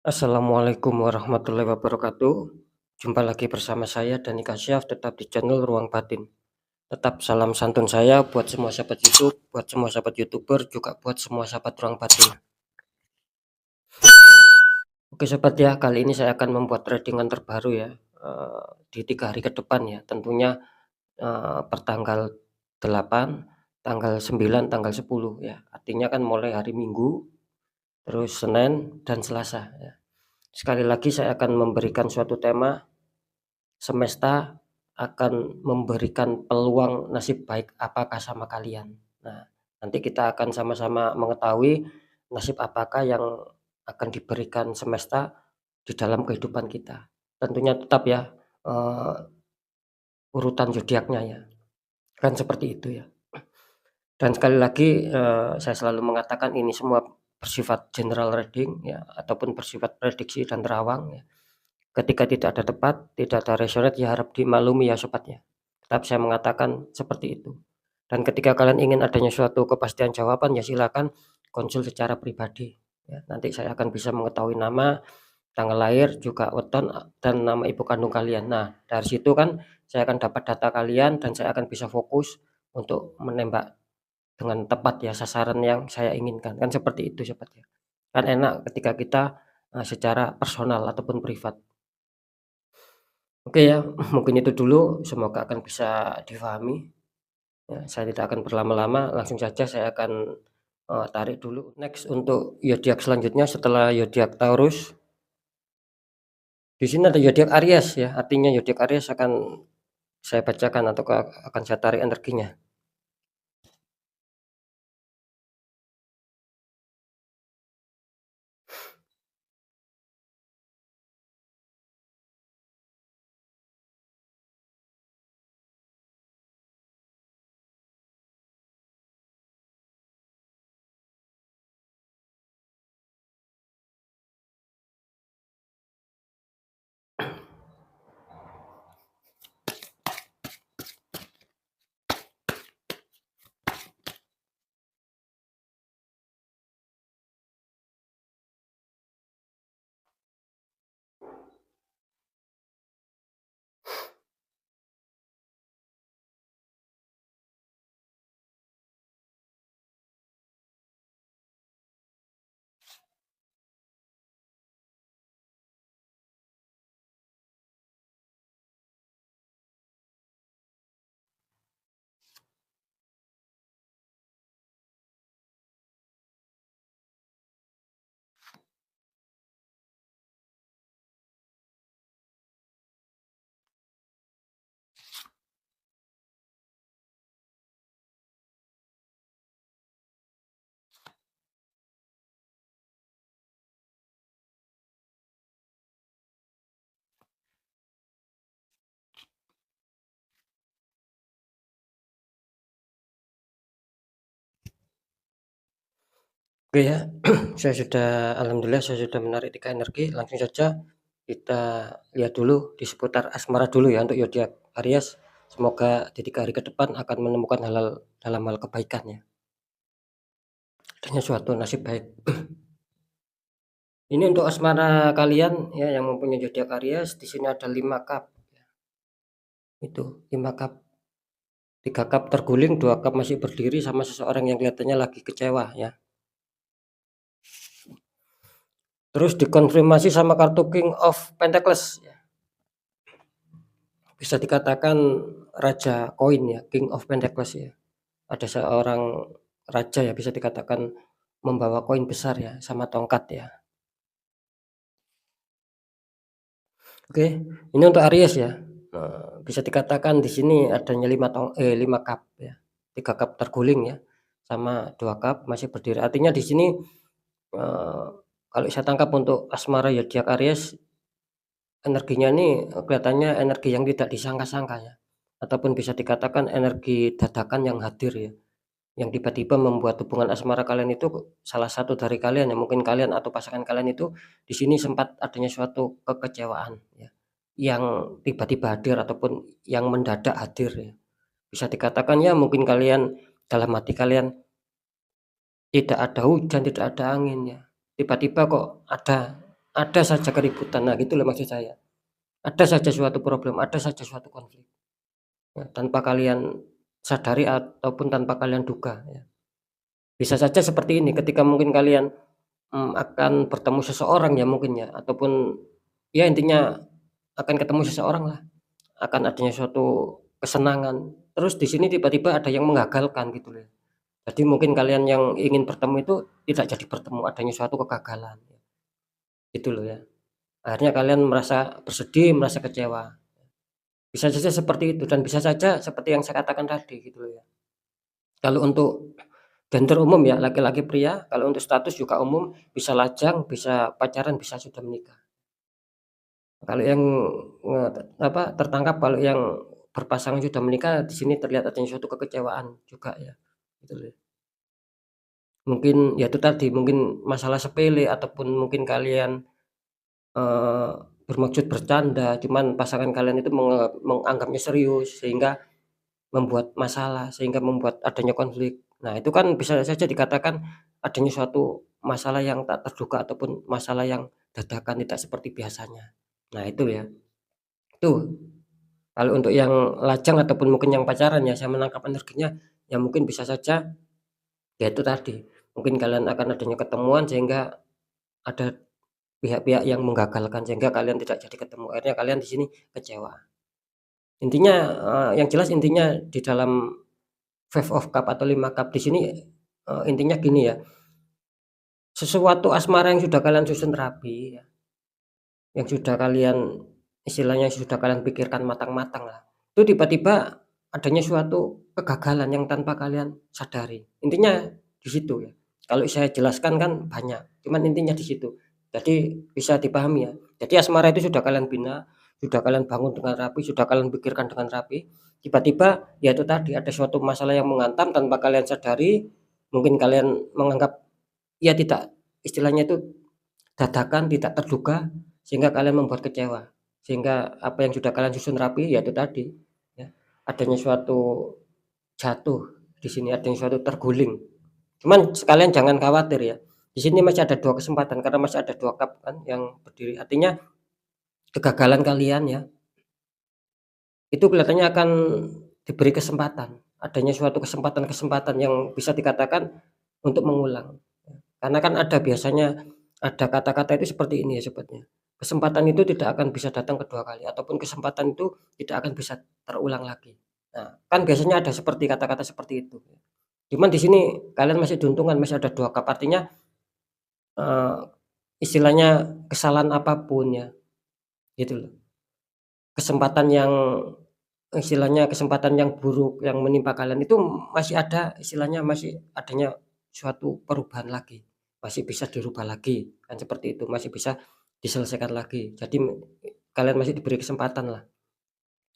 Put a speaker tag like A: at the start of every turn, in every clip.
A: Assalamualaikum warahmatullahi wabarakatuh. Jumpa lagi bersama saya Dani Kasyaf, tetap di channel Ruang Batin. Tetap salam santun saya buat semua sahabat YouTube, buat semua sahabat YouTuber, juga buat semua sahabat Ruang Batin. Oke sobat ya, kali ini saya akan membuat tradingan terbaru ya, di 3 hari ke depan ya. Tentunya pertanggal 8, tanggal 9, tanggal 10 ya. Artinya kan mulai hari Minggu, terus Senin dan Selasa ya. Sekali lagi saya akan memberikan suatu tema. Semesta akan memberikan peluang nasib baik apakah sama kalian. Nah, nanti kita akan sama-sama mengetahui nasib apakah yang akan diberikan semesta di dalam kehidupan kita. Tentunya tetap ya, urutan zodiaknya ya, kan seperti itu ya. Dan sekali lagi, saya selalu mengatakan ini semua bersifat general reading ya, ataupun bersifat prediksi dan terawang ya. Ketika tidak ada tepat, tidak ada resonate, ya harap dimaklumi ya sobat ya. Tetap saya mengatakan seperti itu. Dan ketika kalian ingin adanya suatu kepastian jawaban, ya silakan konsul secara pribadi. Ya, nanti saya akan bisa mengetahui nama, tanggal lahir, juga weton, dan nama ibu kandung kalian. Nah, dari situ kan saya akan dapat data kalian dan saya akan bisa fokus untuk menembak dengan tepat ya sasaran yang saya inginkan. Kan seperti itu sobat ya. Kan enak ketika kita secara personal ataupun privat. Oke ya, mungkin itu dulu, semoga akan bisa difahami. Ya, saya tidak akan berlama-lama, langsung saja saya akan, tarik dulu. Next untuk zodiak selanjutnya setelah zodiak Taurus, di sini ada zodiak Aries ya, artinya zodiak Aries akan saya bacakan atau akan saya tarik energinya. Oke ya, alhamdulillah saya sudah menarik 3 energi, langsung saja kita lihat dulu di seputar asmara dulu ya untuk zodiak Aries. Semoga di 3 hari ke depan akan menemukan halal dalam hal kebaikan ya, adanya suatu nasib baik. Ini untuk asmara kalian ya yang mempunyai zodiak Aries, di sini ada 5 cup. Itu 5 cup. 3 cup terguling, 2 cup masih berdiri sama seseorang yang kelihatannya lagi kecewa ya. Terus dikonfirmasi sama kartu King of Pentacles ya. Bisa dikatakan raja koin ya, King of Pentacles ya. Ada seorang raja ya, bisa dikatakan membawa koin besar ya sama tongkat ya. Oke, ini untuk Aries ya. Bisa dikatakan di sini adanya 5 cup ya. 3 cup terguling ya, sama 2 cup masih berdiri. Artinya di sini, kalau saya tangkap untuk asmara zodiak Aries, energinya ini kelihatannya energi yang tidak disangka-sangka ya, ataupun bisa dikatakan energi dadakan yang hadir ya, yang tiba-tiba membuat hubungan asmara kalian itu, salah satu dari kalian ya, mungkin kalian atau pasangan kalian itu di sini sempat adanya suatu kekecewaan ya, yang tiba-tiba hadir ataupun yang mendadak hadir ya. Bisa dikatakan ya mungkin kalian dalam hati kalian tidak ada hujan, tidak ada angin ya, tiba-tiba kok ada ada saja keributan. Nah, gitu loh maksud saya. Ada saja suatu problem, ada saja suatu konflik, ya, tanpa kalian sadari ataupun tanpa kalian duga, ya. Bisa saja seperti ini ketika mungkin kalian, akan bertemu seseorang ya mungkin ya, ataupun ya intinya akan ketemu seseorang lah, akan adanya suatu kesenangan, terus di sini tiba-tiba ada yang menggagalkan gitu loh. Jadi mungkin kalian yang ingin bertemu itu tidak jadi bertemu, adanya suatu kegagalan, gitu loh ya. Akhirnya kalian merasa bersedih, merasa kecewa. Bisa saja seperti itu dan bisa saja seperti yang saya katakan tadi gitu loh ya. Kalau untuk gender umum ya, laki-laki pria, kalau untuk status juga umum, bisa lajang, bisa pacaran, bisa sudah menikah. Kalau yang tertangkap kalau yang berpasangan sudah menikah, di sini terlihat adanya suatu kekecewaan juga ya, gitu loh. Mungkin ya itu tadi, mungkin masalah sepele ataupun mungkin kalian, eee, bermaksud bercanda, cuman pasangan kalian itu menganggapnya serius sehingga membuat masalah, sehingga membuat adanya konflik. Nah, itu kan bisa saja dikatakan adanya suatu masalah yang tak terduga ataupun masalah yang dadakan tidak seperti biasanya. Nah, itu ya. Itu kalau untuk yang lajang ataupun mungkin yang pacaran ya, saya menangkap energinya, ya mungkin bisa saja ya itu tadi, mungkin kalian akan adanya ketemuan sehingga ada pihak-pihak yang menggagalkan sehingga kalian tidak jadi ketemu, akhirnya kalian di sini kecewa. Intinya, yang jelas intinya di dalam Five of Cup atau 5 cup di sini, intinya gini ya, sesuatu asmara yang sudah kalian susun rapi ya, yang sudah kalian istilahnya sudah kalian pikirkan matang-matang lah, itu tiba-tiba adanya suatu kegagalan yang tanpa kalian sadari. Intinya di situ ya. Kalau saya jelaskan kan banyak, cuman intinya di situ. Jadi bisa dipahami ya. Jadi asmara itu sudah kalian bina, sudah kalian bangun dengan rapi, sudah kalian pikirkan dengan rapi, tiba-tiba ya itu tadi ada suatu masalah yang menghantam tanpa kalian sadari, mungkin kalian menganggap ya tidak istilahnya itu dadakan, tidak terduga, sehingga kalian membuat kecewa. Sehingga apa yang sudah kalian susun rapi, ya itu tadi, ya, adanya suatu jatuh, di sini adanya suatu terguling. Cuman sekalian jangan khawatir ya, di sini masih ada 2 kesempatan karena masih ada 2 cup kan yang berdiri. Artinya kegagalan kalian ya, itu kelihatannya akan diberi kesempatan, adanya suatu kesempatan-kesempatan yang bisa dikatakan untuk mengulang. Karena kan ada biasanya ada kata-kata itu seperti ini ya sebutnya, kesempatan itu tidak akan bisa datang kedua kali ataupun kesempatan itu tidak akan bisa terulang lagi. Nah, kan biasanya ada seperti kata-kata seperti itu. Cuman di sini kalian masih diuntungkan, masih ada 2 cup artinya, eee, istilahnya kesalahan apapun ya, gitu loh. Kesempatan yang istilahnya kesempatan yang buruk yang menimpa kalian itu masih ada istilahnya masih adanya suatu perubahan lagi, masih bisa dirubah lagi, kan seperti itu, masih bisa diselesaikan lagi. Jadi kalian masih diberi kesempatan lah,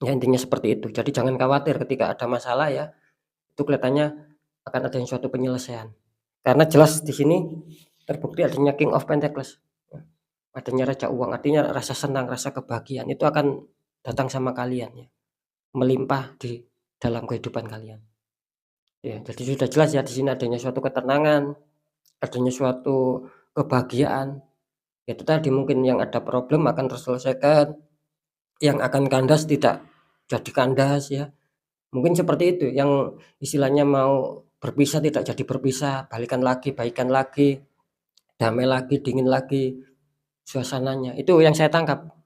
A: ya intinya seperti itu. Jadi jangan khawatir ketika ada masalah ya, itu kelihatannya akan adanya suatu penyelesaian. Karena jelas di sini terbukti adanya King of Pentacles, ya, adanya Raja Uang, artinya rasa senang, rasa kebahagiaan itu akan datang sama kalian ya. Melimpah di dalam kehidupan kalian. Ya, jadi sudah jelas ya di sini adanya suatu ketenangan, adanya suatu kebahagiaan. Itu tadi mungkin yang ada problem akan terselesaikan, yang akan kandas tidak jadi kandas ya. Mungkin seperti itu yang istilahnya mau berpisah tidak jadi berpisah, balikan lagi, baikan lagi, damai lagi, dingin lagi suasananya. Itu yang saya tangkap.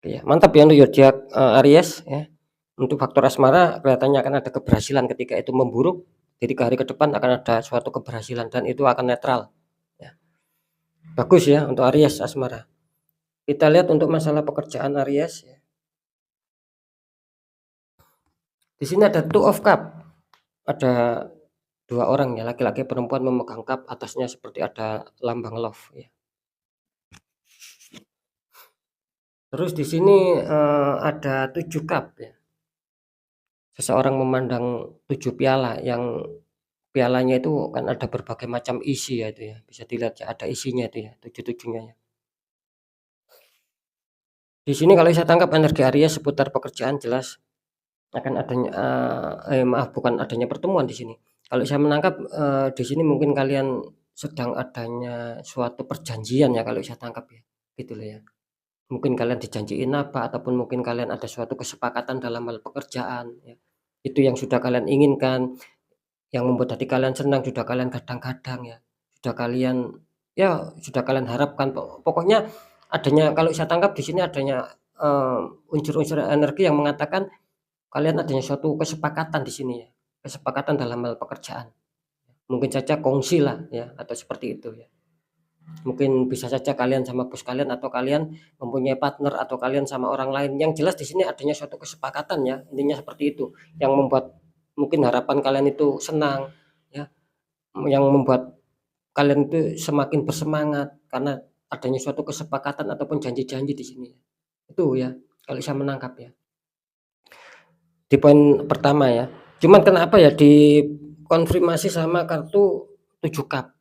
A: Ya, mantap ya untuk zodiak Aries ya. Untuk faktor asmara kelihatannya akan ada keberhasilan ketika itu memburuk, jadi ke hari ke depan akan ada suatu keberhasilan dan itu akan netral, ya. Bagus ya untuk Aries asmara. Kita lihat untuk masalah pekerjaan Aries ya. Di sini ada Two of Cup, ada 2 orang ya, laki-laki perempuan memegang cup, atasnya seperti ada lambang love ya. Terus di sini, ada 7 cup ya. Seseorang memandang 7 piala yang pialanya itu kan ada berbagai macam isi ya itu ya, bisa dilihat ya ada isinya itu ya, 7-7-nya ya. Di sini kalau saya tangkap energi Aries seputar pekerjaan jelas akan adanya, maaf bukan adanya pertemuan di sini. Kalau saya menangkap, di sini mungkin kalian sedang adanya suatu perjanjian ya kalau saya tangkap ya. gitu loh ya. Mungkin kalian dijanjiin apa, ataupun mungkin kalian ada suatu kesepakatan dalam hal pekerjaan ya. Itu yang sudah kalian inginkan, yang membuat hati kalian senang, sudah kalian gadang-gadang ya. Sudah kalian sudah kalian harapkan. Pokoknya adanya, kalau saya tangkap di sini adanya, unsur-unsur energi yang mengatakan kalian adanya suatu kesepakatan di sini ya, kesepakatan dalam hal pekerjaan. Mungkin saja kongsi lah ya, atau seperti itu ya. Mungkin bisa saja kalian sama bos kalian, atau kalian mempunyai partner, atau kalian sama orang lain. Yang jelas di sini adanya suatu kesepakatan ya, intinya seperti itu. Yang membuat mungkin harapan kalian itu senang ya, yang membuat kalian itu semakin bersemangat karena adanya suatu kesepakatan ataupun janji-janji di sini. Itu ya, kalau saya menangkap ya. Di poin pertama ya. Cuman kenapa ya dikonfirmasi sama kartu 7 cup.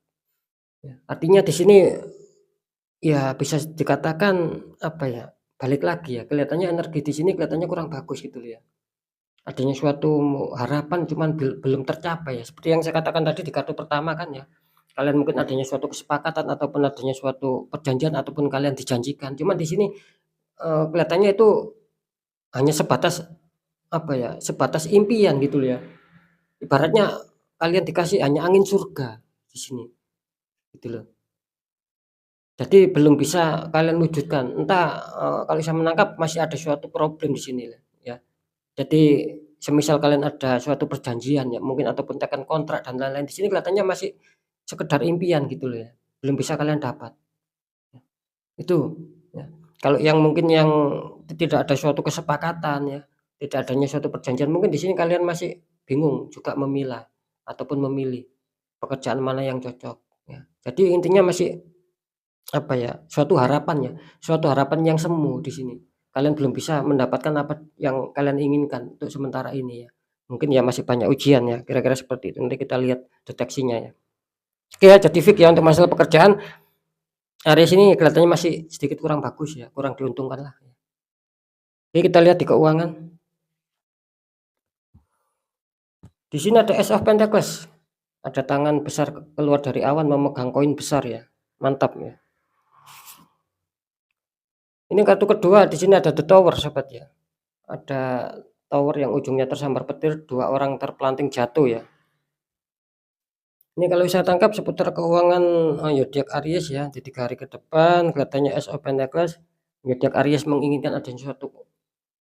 A: Ya, artinya di sini ya bisa dikatakan apa ya, balik lagi ya, kelihatannya energi di sini kelihatannya kurang bagus gitu loh ya. Adanya suatu harapan cuman belum tercapai ya. Seperti yang saya katakan tadi di kartu pertama kan ya. Kalian mungkin adanya suatu kesepakatan ataupun adanya suatu perjanjian ataupun kalian dijanjikan. Cuman di sini kelihatannya itu hanya sebatas apa ya, sebatas impian gitu loh ya. Ibaratnya kalian dikasih hanya angin surga di sini, gitu loh. Jadi belum bisa kalian wujudkan. Entah, kalau saya menangkap masih ada suatu problem di sini ya. Jadi semisal kalian ada suatu perjanjian ya mungkin ataupun tekan kontrak dan lain-lain, di sini kelihatannya masih sekedar impian gitu loh ya, belum bisa kalian dapat. Itu ya. Kalau yang mungkin yang tidak ada suatu kesepakatan ya, tidak adanya suatu perjanjian, mungkin di sini kalian masih bingung juga memilah ataupun memilih pekerjaan mana yang cocok ya. Jadi intinya masih apa ya, suatu harapan yang semu di sini. Kalian belum bisa mendapatkan apa yang kalian inginkan untuk sementara ini ya. Mungkin ya masih banyak ujian ya, kira-kira seperti itu. Nanti kita lihat deteksinya ya. Oke ya, jadi Fik ya untuk masalah pekerjaan, area sini kelihatannya masih sedikit kurang bagus ya, kurang diuntungkan lah. Oke, kita lihat di keuangan. Di sini ada Ace of Pentacles. Ada tangan besar keluar dari awan memegang koin besar ya. Mantap ya. Ini kartu kedua, di sini ada The Tower sahabat ya. Ada tower yang ujungnya tersambar petir, 2 orang terpelanting jatuh ya. Ini kalau saya tangkap seputar keuangan zodiak Aries ya, di 3 hari ke depan kelihatannya Ace of Pentacles, zodiak Aries menginginkan adanya suatu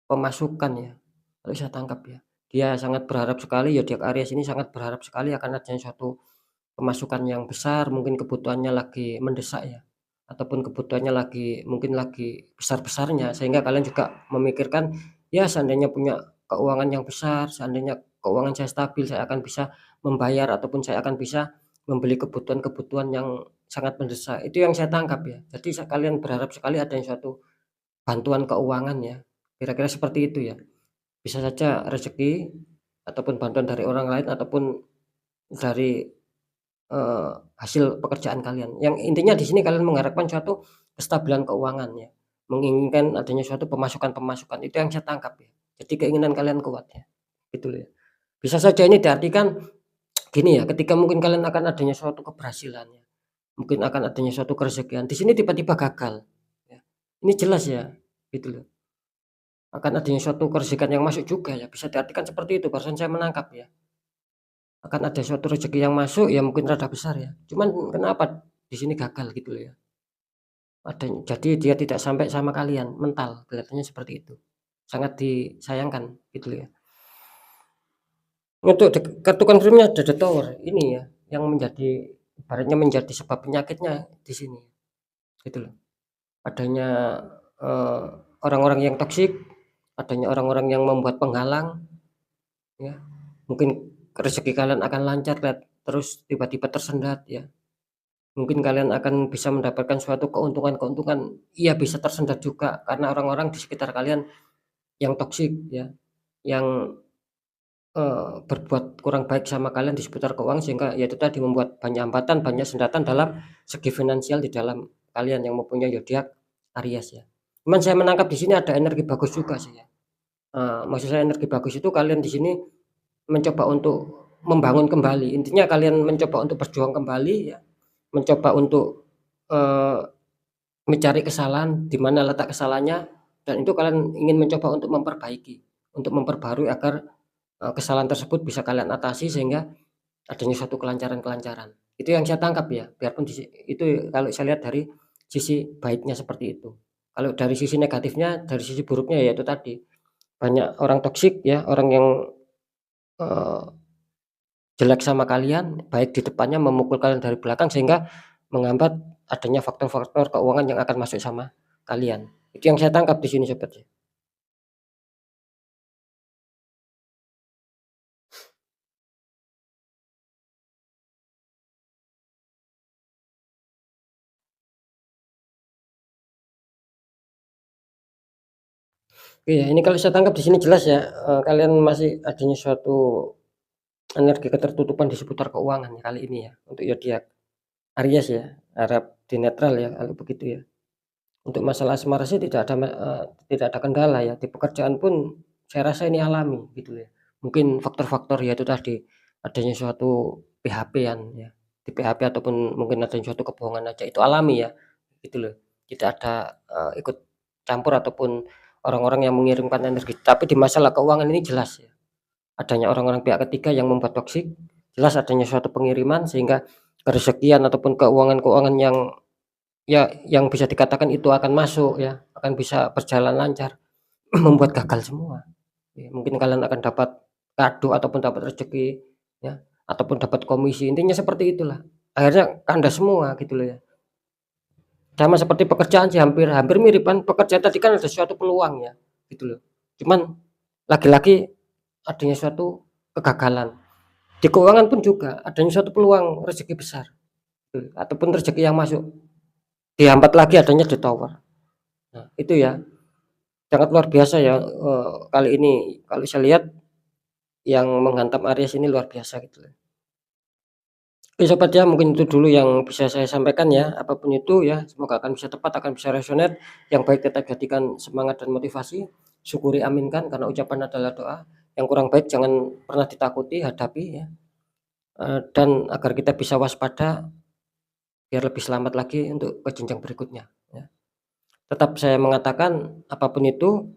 A: pemasukan ya. Kalau saya tangkap ya. Dia sangat berharap sekali, zodiak Aries ini sangat berharap sekali akan adanya suatu pemasukan yang besar, mungkin kebutuhannya lagi mendesak ya. Ataupun kebutuhannya mungkin lagi besar-besarnya, sehingga kalian juga memikirkan ya seandainya punya keuangan yang besar, seandainya keuangan saya stabil, saya akan bisa membayar ataupun saya akan bisa membeli kebutuhan-kebutuhan yang sangat mendesak. Itu yang saya tangkap ya. Jadi kalian berharap sekali adanya suatu bantuan keuangan ya. Kira-kira seperti itu ya. Bisa saja rezeki ataupun bantuan dari orang lain ataupun dari hasil pekerjaan kalian. Yang intinya di sini kalian mengharapkan suatu kestabilan keuangan ya, menginginkan adanya suatu pemasukan-pemasukan, itu yang saya tangkap ya. Jadi keinginan kalian kuat ya, gitu loh ya. Bisa saja ini diartikan gini ya, ketika mungkin kalian akan adanya suatu keberhasilan ya, mungkin akan adanya suatu kerezekian, di sini tiba-tiba gagal ya. Ini jelas ya, gitu loh. Akan adanya suatu kerezekian yang masuk juga ya, bisa diartikan seperti itu, barusan saya menangkap ya. Akan ada suatu rezeki yang masuk ya mungkin rada besar ya, cuman kenapa di sini gagal gitu loh ya. Jadi dia tidak sampai sama kalian, mental, kelihatannya seperti itu. Sangat disayangkan gitu loh ya. Untuk kartu confirm-nya ada The Tower, ini ya yang menjadi ibaratnya menjadi sebab penyakitnya di sini, gitu loh. Adanya eh, orang-orang yang toksik, adanya orang-orang yang membuat penghalang ya. Mungkin rezeki kalian akan lancar terus tiba-tiba tersendat ya. Mungkin kalian akan bisa mendapatkan suatu keuntungan-keuntungan, iya bisa tersendat juga karena orang-orang di sekitar kalian yang toksik ya, yang berbuat kurang baik sama kalian di seputar keuangan, sehingga ya itu tadi membuat banyak hambatan, banyak sendatan dalam segi finansial di dalam kalian yang mempunyai zodiak Aries ya. Cuman saya menangkap di sini ada energi bagus juga sih ya. Maksud saya energi bagus itu kalian di sini mencoba untuk membangun kembali, intinya kalian mencoba untuk berjuang kembali ya, mencoba untuk, eee mencari kesalahan, di mana letak kesalahannya, dan itu kalian ingin mencoba untuk memperbaiki, untuk memperbarui agar, kesalahan tersebut bisa kalian atasi sehingga adanya suatu kelancaran-kelancaran. Itu yang saya tangkap ya, biarpun itu kalau saya lihat dari sisi baiknya seperti itu. Kalau dari sisi negatifnya, dari sisi buruknya ya itu tadi, banyak orang toksik ya, orang yang, eee, jelek sama kalian, baik di depannya memukul kalian dari belakang sehingga menghambat adanya faktor-faktor keuangan yang akan masuk sama kalian. Itu yang saya tangkap di sini Sobat ya. Iya, ini kalau saya tangkap di sini jelas ya, kalian masih adanya suatu energi ketertutupan di seputar keuangan ya kali ini ya, untuk zodiak Aries ya, harap dinetral ya kalau begitu ya. Untuk masalah asmara sih tidak ada kendala ya, di pekerjaan pun saya rasa ini alami gitu ya. Mungkin faktor-faktor ya itu tadi, adanya suatu PHP-an ya, di PHP ataupun mungkin adanya suatu kebohongan aja, itu alami ya, gitu loh. Tidak ada, ikut campur ataupun orang-orang yang mengirimkan energi. Tapi di masalah keuangan ini jelas ya, adanya orang-orang pihak ketiga yang membuat toksik, jelas adanya suatu pengiriman sehingga kerezekian ataupun keuangan-keuangan yang ya, yang bisa dikatakan itu akan masuk ya, akan bisa berjalan lancar, membuat gagal semua. Ya, mungkin kalian akan dapat kado ataupun dapat rezeki ya, ataupun dapat komisi, intinya seperti itulah. Akhirnya kandas semua gitu loh ya. Sama seperti pekerjaan sih hampir hampir mirip kan, pekerjaan tadi kan ada suatu peluang ya, gitu loh. Cuman lagi-lagi adanya suatu kegagalan. Di keuangan pun juga adanya suatu peluang rezeki besar, gitu, ataupun rezeki yang masuk, dihambat lagi adanya The Tower. Nah, itu ya. Sangat luar biasa ya, kali ini kalau saya lihat yang menghantam Aries ini luar biasa gitu loh. Oke sobat ya, mungkin itu dulu yang bisa saya sampaikan ya, apapun itu ya, semoga akan bisa tepat, akan bisa resonate, yang baik tetap jadikan semangat dan motivasi, syukuri aminkan karena ucapan adalah doa, yang kurang baik jangan pernah ditakuti, hadapi ya, dan agar kita bisa waspada, biar lebih selamat lagi untuk ke jenjang berikutnya ya. Tetap saya mengatakan apapun itu,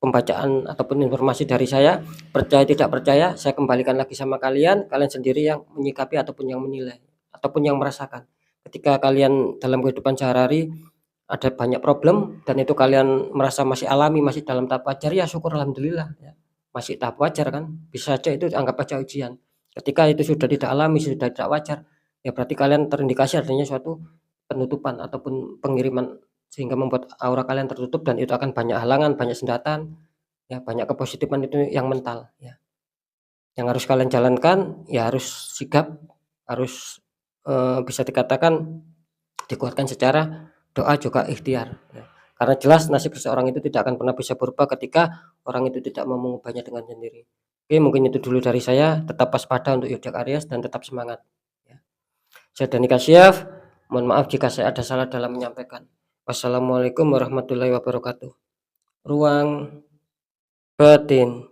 A: pembacaan ataupun informasi dari saya, percaya tidak percaya, saya kembalikan lagi sama kalian, kalian sendiri yang menyikapi ataupun yang menilai, ataupun yang merasakan. Ketika kalian dalam kehidupan sehari-hari ada banyak problem dan itu kalian merasa masih alami, masih dalam tahap wajar, ya syukur alhamdulillah ya. Masih tahap wajar kan, bisa saja itu anggap aja ujian. Ketika itu sudah tidak alami, sudah tidak wajar, ya berarti kalian terindikasi adanya suatu penutupan ataupun pengiriman sehingga membuat aura kalian tertutup dan itu akan banyak halangan, banyak sendatan, ya banyak kepositifan itu yang mental ya. Yang harus kalian jalankan ya harus sigap, harus, bisa dikatakan dikuatkan secara doa juga ikhtiar ya. Karena jelas nasib seseorang itu tidak akan pernah bisa berubah ketika orang itu tidak mau mengubahnya dengan sendiri. Oke mungkin itu dulu dari saya, tetap waspada untuk zodiak Aries dan tetap semangat ya. Saya Dani Kasyaf, mohon maaf jika saya ada salah dalam menyampaikan. Wassalamualaikum warahmatullahi wabarakatuh. Ruang batin.